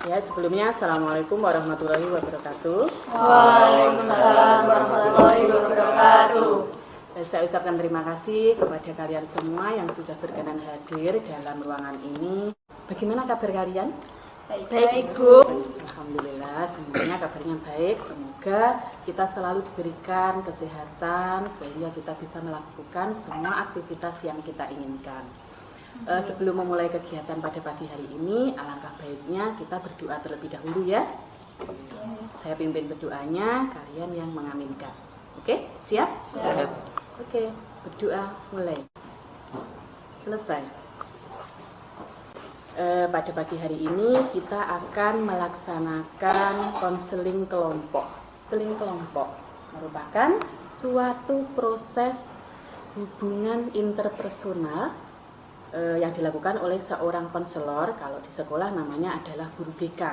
Ya, sebelumnya Assalamualaikum warahmatullahi wabarakatuh. Waalaikumsalam warahmatullahi wabarakatuh. Saya ucapkan terima kasih kepada kalian semua yang sudah berkenan hadir dalam ruangan ini. Bagaimana kabar kalian? Baik, Bu. Alhamdulillah, semuanya kabarnya baik. Semoga kita selalu diberikan kesehatan sehingga kita bisa melakukan semua aktivitas yang kita inginkan. Sebelum memulai kegiatan pada pagi hari ini, alangkah baiknya kita berdoa terlebih dahulu ya. Saya pimpin berdoanya, kalian yang mengaminkan. Oke, siap? Siap. Oke, berdoa mulai. Selesai. Pada pagi hari ini kita akan melaksanakan konseling kelompok. Konseling kelompok merupakan suatu proses hubungan interpersonal yang dilakukan oleh seorang konselor, kalau di sekolah namanya adalah guru BK,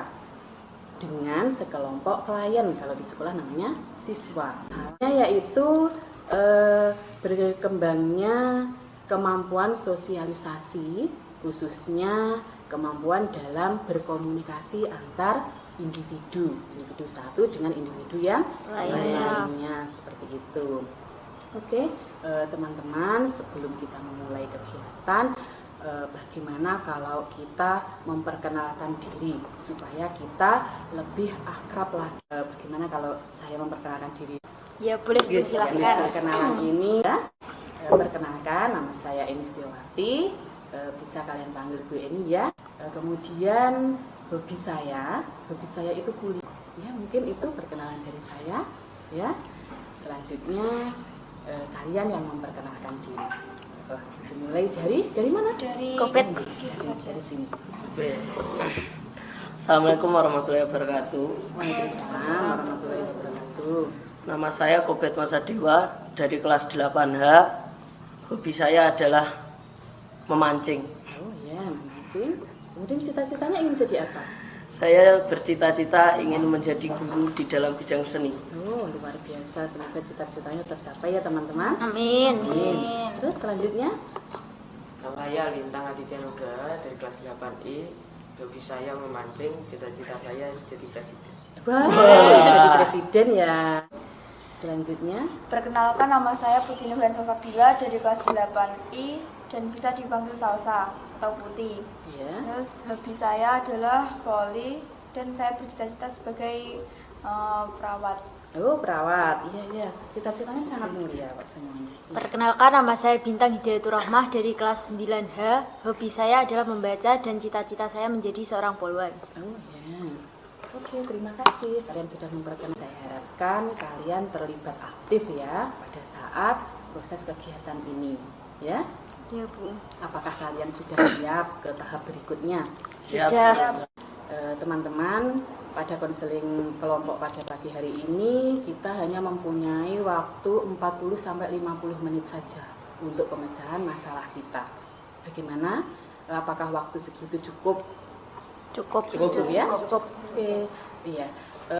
dengan sekelompok klien, kalau di sekolah namanya siswa. Yaitu berkembangnya kemampuan sosialisasi, khususnya kemampuan dalam berkomunikasi antar individu satu dengan individu yang lainnya, seperti itu. Oke, teman-teman, sebelum kita memulai kegiatan, bagaimana kalau kita memperkenalkan diri supaya kita lebih akrab lagi? Bagaimana kalau saya memperkenalkan diri? Ya, boleh, Bu, silakan. Perkenalan ini ya. Perkenalkan, nama saya Eni Setiawati, bisa kalian panggil Bu Eni ya. Kemudian hobi saya itu kuliah. Ya, mungkin itu perkenalan dari saya ya. Selanjutnya kalian yang memperkenalkan diri. Dimulai dari mana? Dari Kopet. Dari sini. Assalamualaikum warahmatullahi wabarakatuh. Waalaikumsalam warahmatullahi wabarakatuh. Nama saya Kopet Masadewa dari kelas 8H. Hobi saya adalah memancing. Oh ya, memancing. Kemudian cita-citanya ingin jadi apa? Saya bercita-cita ingin menjadi guru di dalam bidang seni. Oh, luar biasa. Semoga cita-citanya tercapai ya, teman-teman. Amin. Terus selanjutnya? Nama saya Lintang Aditya Nugraha dari kelas 8I. Hobi saya memancing, cita-cita saya jadi presiden. Wah, jadi presiden ya. Selanjutnya? Perkenalkan, nama saya Putri Nurhan Sosabila dari kelas 8I dan bisa dipanggil Salsa atau Putih. Ya. Terus hobi saya adalah voli dan saya bercita-cita sebagai perawat. Oh, perawat. Iya. Cita-citanya sangat mulia Pak semuanya. Perkenalkan, nama saya Bintang Hidayatur Rahmah dari kelas 9H. Hobi saya adalah membaca dan cita-cita saya menjadi seorang polwan. Oh ya. Oke, terima kasih. Kalian sudah memperkenalkan. Saya harapkan kalian terlibat aktif ya pada saat proses kegiatan ini. Ya. Ya, Bu. Apakah kalian sudah siap ke tahap berikutnya? Sudah. Teman-teman, pada konseling kelompok pada pagi hari ini kita hanya mempunyai waktu 40-50 menit saja untuk pemecahan masalah kita. Bagaimana? Apakah waktu segitu cukup? Cukup Ya? Cukup. Oke. Iya.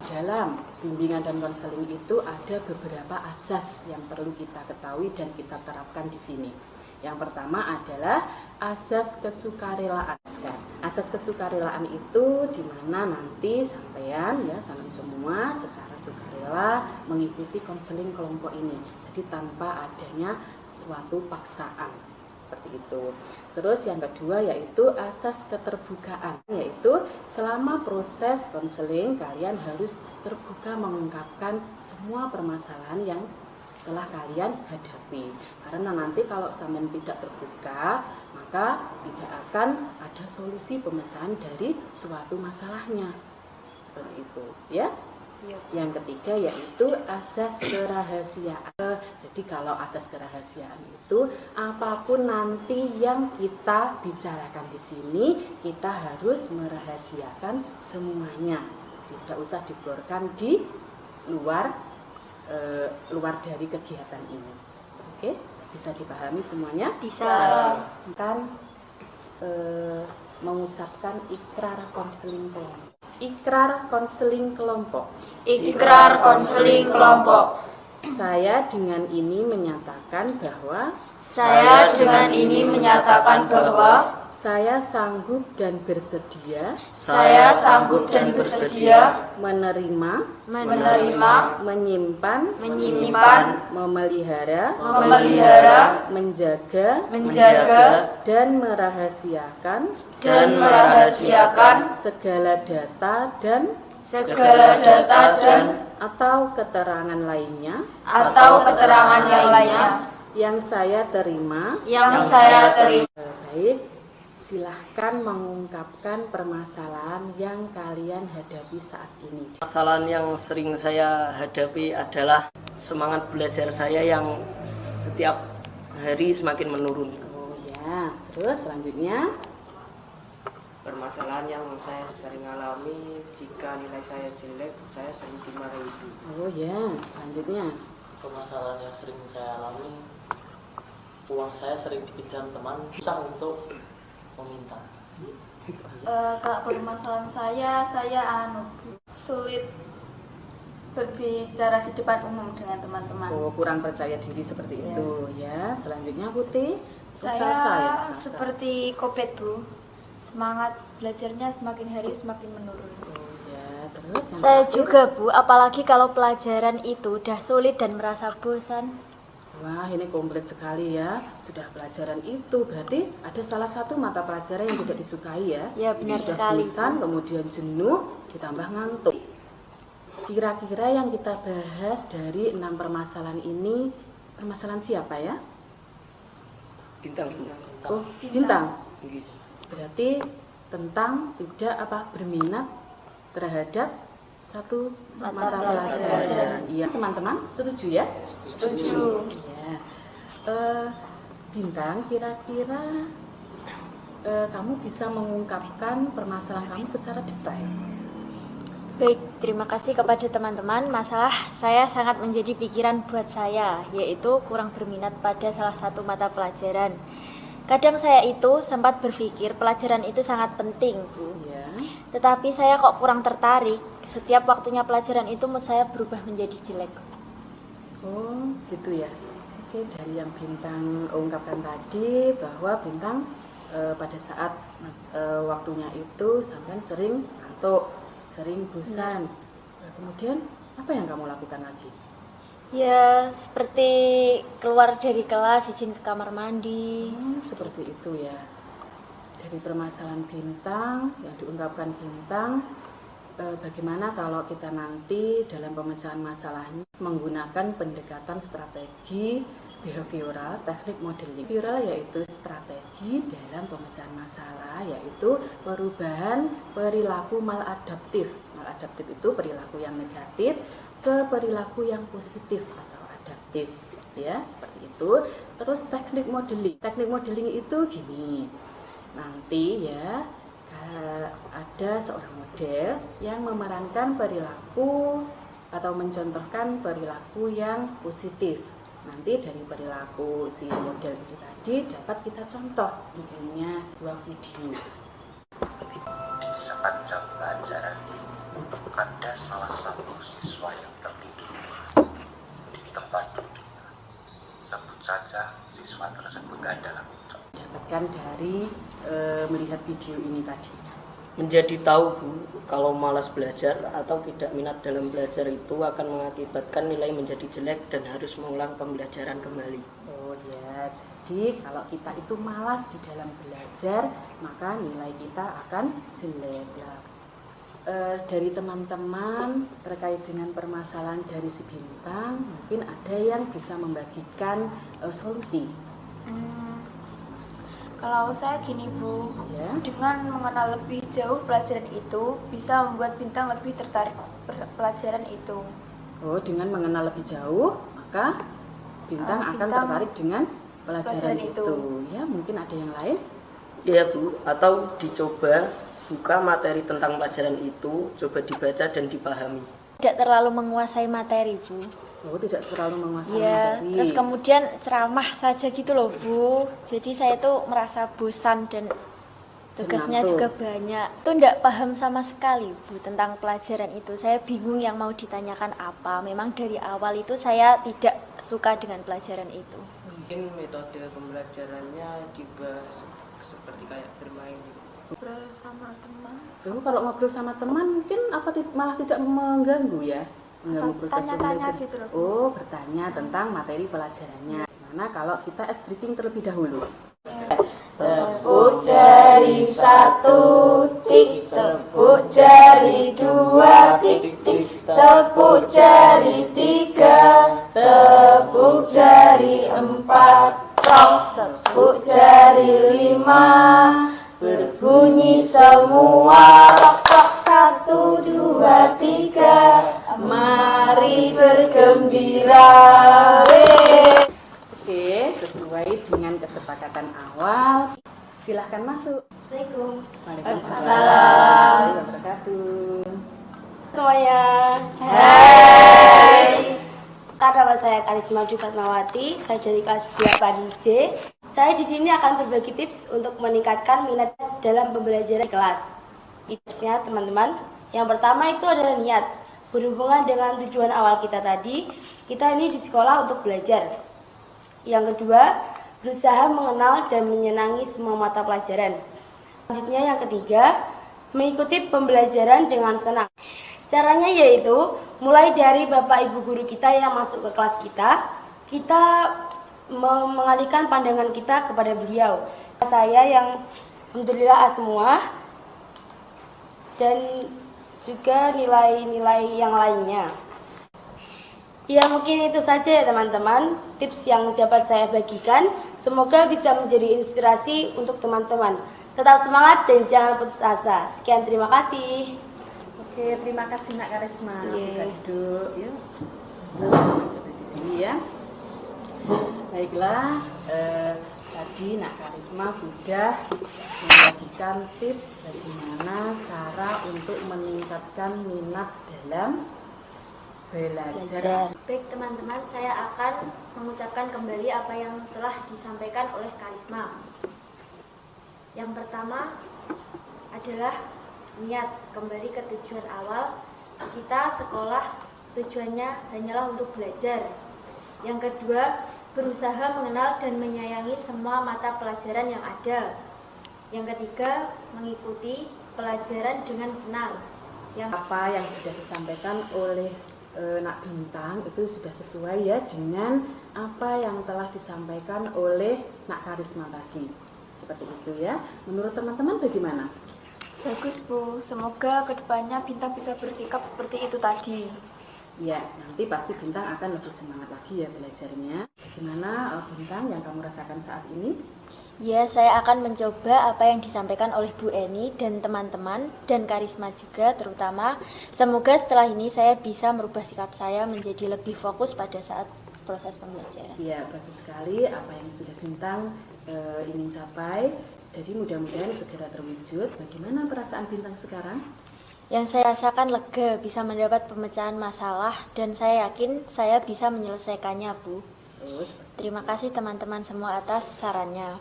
Dalam bimbingan dan konseling itu ada beberapa asas yang perlu kita ketahui dan kita terapkan di sini. Yang pertama adalah asas kesukarelaan. Asas kesukarelaan itu di mana nanti sampai semua secara sukarela mengikuti konseling kelompok ini. Jadi tanpa adanya suatu paksaan. Seperti itu. Terus yang kedua yaitu asas keterbukaan, yaitu selama proses konseling kalian harus terbuka mengungkapkan semua permasalahan yang telah kalian hadapi. Karena nanti kalau sampean tidak terbuka, maka tidak akan ada solusi pemecahan dari suatu masalahnya. Seperti itu, ya. Yang ketiga yaitu asas kerahasiaan. Jadi kalau asas kerahasiaan itu apapun nanti yang kita bicarakan di sini, kita harus merahasiakan semuanya. Tidak usah diborkan di luar dari kegiatan ini. Oke, bisa dipahami semuanya? Bisa. Kan mengucapkan ikrar konseling kelompok. Ikrar konseling kelompok. Ikrar konseling kelompok. Saya dengan ini menyatakan bahwa Saya sanggup dan bersedia Saya sanggup dan bersedia menerima, menyimpan, memelihara, menjaga, dan merahasiakan segala data dan atau keterangan lainnya yang saya terima. Baik, silahkan mengungkapkan permasalahan yang kalian hadapi saat ini. Masalah yang sering saya hadapi adalah semangat belajar saya yang setiap hari semakin menurun. Oh ya, terus selanjutnya. Permasalahan yang saya sering alami, jika nilai saya jelek, saya sering dimarahi ibu. Oh ya, selanjutnya. Permasalahan yang sering saya alami, uang saya sering dipinjam teman, susah untuk meminta. Kalau permasalahan saya sulit berbicara di depan umum dengan teman-teman. Oh, kurang percaya diri seperti itu ya. Selanjutnya Putih. Saya seperti Kopet, Bu. Semangat belajarnya semakin hari semakin menurun. Oh ya, terus yang Saya terakhir. juga, Bu, apalagi kalau pelajaran itu udah sulit dan merasa bosan. Wah, ini komplit sekali ya. Sudah pelajaran itu berarti ada salah satu mata pelajaran yang tidak disukai ya. Ya, benar Sudah sekali, bosan, kemudian jenuh, ditambah ngantuk. Kira-kira yang kita bahas dari 6 permasalahan ini, permasalahan siapa ya? Bintang. Oh, bintang. Berarti tentang tidak berminat terhadap satu mata pelajaran. Iya, teman-teman setuju ya? Setuju. Ya. Bintang, kira-kira kamu bisa mengungkapkan permasalahan kamu secara detail. Baik, terima kasih kepada teman-teman. Masalah saya sangat menjadi pikiran buat saya, yaitu kurang berminat pada salah satu mata pelajaran. Kadang saya itu sempat berpikir pelajaran itu sangat penting, Bu. Ya. Tetapi saya kok kurang tertarik. Setiap waktunya pelajaran itu mood saya berubah menjadi jelek. Oh, gitu ya. Oke, dari yang Bintang ungkapkan tadi bahwa Bintang pada saat waktunya itu sampai sering ngantuk, sering bosan. Kemudian apa yang kamu lakukan lagi? Ya, seperti keluar dari kelas, izin ke kamar mandi. Seperti itu ya. Dari permasalahan Bintang yang diungkapkan Bintang, bagaimana kalau kita nanti dalam pemecahan masalahnya menggunakan pendekatan strategi behavioral, teknik modeling. Behavioral yaitu strategi dalam pemecahan masalah, yaitu perubahan perilaku maladaptif. Maladaptif itu perilaku yang negatif ke perilaku yang positif atau adaptif, ya seperti itu. Terus teknik modeling itu gini, nanti ya ada seorang model yang memerankan perilaku atau mencontohkan perilaku yang positif. Nanti dari perilaku si model itu tadi dapat kita contoh misalnya sebuah video. Di sepanjang pelajaran ada salah satu siswa yang tertidur pulas di tempat duduknya. Sebut saja siswa tersebut adalah Dapatkan dari melihat video ini tadi. Menjadi tahu, Bu, kalau malas belajar atau tidak minat dalam belajar itu akan mengakibatkan nilai menjadi jelek dan harus mengulang pembelajaran kembali. Oh ya, jadi kalau kita itu malas di dalam belajar, maka nilai kita akan jelek. Dari teman-teman terkait dengan permasalahan dari si Bintang, mungkin ada yang bisa membagikan solusi. Kalau saya gini, Bu, Ya. dengan mengenal lebih jauh pelajaran itu bisa membuat Bintang lebih tertarik pelajaran itu. Oh, dengan mengenal lebih jauh, maka Bintang akan Bintang tertarik dengan pelajaran pelajaran itu. itu. Ya, mungkin ada yang lain. Ya, Bu, atau dicoba buka materi tentang pelajaran itu, coba dibaca dan dipahami. Tidak terlalu menguasai materi, Bu. Oh, tidak terlalu menguasai Ya, materi. terus kemudian ceramah saja gitu loh, Bu. Jadi saya tuh merasa bosan dan tugasnya ngantuk. juga banyak. Tuh enggak paham sama sekali, Bu, tentang pelajaran itu. Saya bingung yang mau ditanyakan apa. Memang dari awal itu saya tidak suka dengan pelajaran itu. Mungkin metode pembelajarannya dibahas seperti kayak bermain gitu. Ngobrol sama teman. Kalau ngobrol sama teman mungkin malah tidak mengganggu ya? Mengganggu proses Tanya-tanya belajar. gitu loh. Oh, bertanya tentang materi pelajarannya. Mana kalau kita ice breaking terlebih dahulu. Tepuk jari 1 tik, tepuk jari 2 tik tik, tepuk jari 3, tepuk jari 4 tok, tepuk jari 5, berbunyi semua tok tok 1 2 3, mari bergembira. Oke, sesuai dengan kesepakatan awal, silahkan masuk. Assalamualaikum. Waalaikumsalam warahmatullahi wabarakatuh. Semuanya. Hai. Nama saya Karisma Fatmawati, saya dari kelas 8C. Saya di sini akan berbagi tips untuk meningkatkan minat dalam pembelajaran di kelas. Tipsnya teman-teman, yang pertama itu adalah niat. Berhubungan dengan tujuan awal kita tadi, kita ini di sekolah untuk belajar. Yang kedua, berusaha mengenal dan menyenangi semua mata pelajaran. Selanjutnya yang ketiga, mengikuti pembelajaran dengan senang. Caranya yaitu, mulai dari Bapak Ibu guru kita yang masuk ke kelas kita mengalihkan pandangan kita kepada beliau. Saya yang alhamdulillah A semua, dan juga nilai-nilai yang lainnya. Ya mungkin itu saja ya teman-teman, tips yang dapat saya bagikan. Semoga bisa menjadi inspirasi untuk teman-teman. Tetap semangat dan jangan putus asa. Sekian, terima kasih. Oke, terima kasih Nak Karisma. Bisa duduk, yuk. Di sini ya. Baiklah, tadi Nak Karisma sudah membagikan tips bagaimana cara untuk meningkatkan minat dalam belajar. Baik teman-teman, saya akan mengucapkan kembali apa yang telah disampaikan oleh Karisma. Yang pertama adalah niat, kembali ke tujuan awal. Kita sekolah tujuannya hanyalah untuk belajar. Yang kedua, berusaha mengenal dan menyayangi semua mata pelajaran yang ada. Yang ketiga, mengikuti pelajaran dengan senang. Apa yang sudah disampaikan oleh Nak Bintang itu sudah sesuai ya dengan apa yang telah disampaikan oleh Nak Karisma tadi. Seperti itu ya. Menurut teman-teman bagaimana? Bagus Bu, semoga kedepannya Bintang bisa bersikap seperti itu tadi. Ya, nanti pasti Bintang akan lebih semangat lagi ya belajarnya. Bagaimana Bintang yang kamu rasakan saat ini? Ya, saya akan mencoba apa yang disampaikan oleh Bu Eni dan teman-teman dan Karisma juga terutama. Semoga setelah ini saya bisa merubah sikap saya menjadi lebih fokus pada saat proses pembelajaran. Ya, bagus sekali apa yang sudah Bintang ingin capai. Jadi mudah-mudahan segera terwujud. Bagaimana perasaan Bintang sekarang? Yang saya rasakan lega, bisa mendapat pemecahan masalah dan saya yakin saya bisa menyelesaikannya, Bu. Terus, Terima kasih teman-teman semua atas sarannya.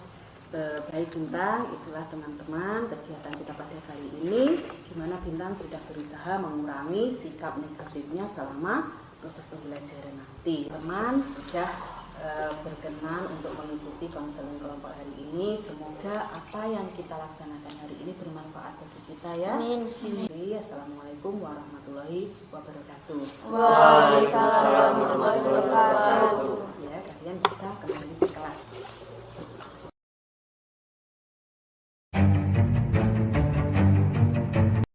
baik Bintang, itulah teman-teman kegiatan kita pada kali ini, di mana Bintang sudah berusaha mengurangi sikap negatifnya selama proses pembelajaran nanti. Teman sudah berkenan untuk mengikuti konseling kelompok hari ini. Semoga apa yang kita laksanakan hari ini bermanfaat bagi kita ya. Amin. Assalamualaikum warahmatullahi wabarakatuh. Waalaikumsalam warahmatullahi wabarakatuh. Ya, kalian bisa kembali ke kelas.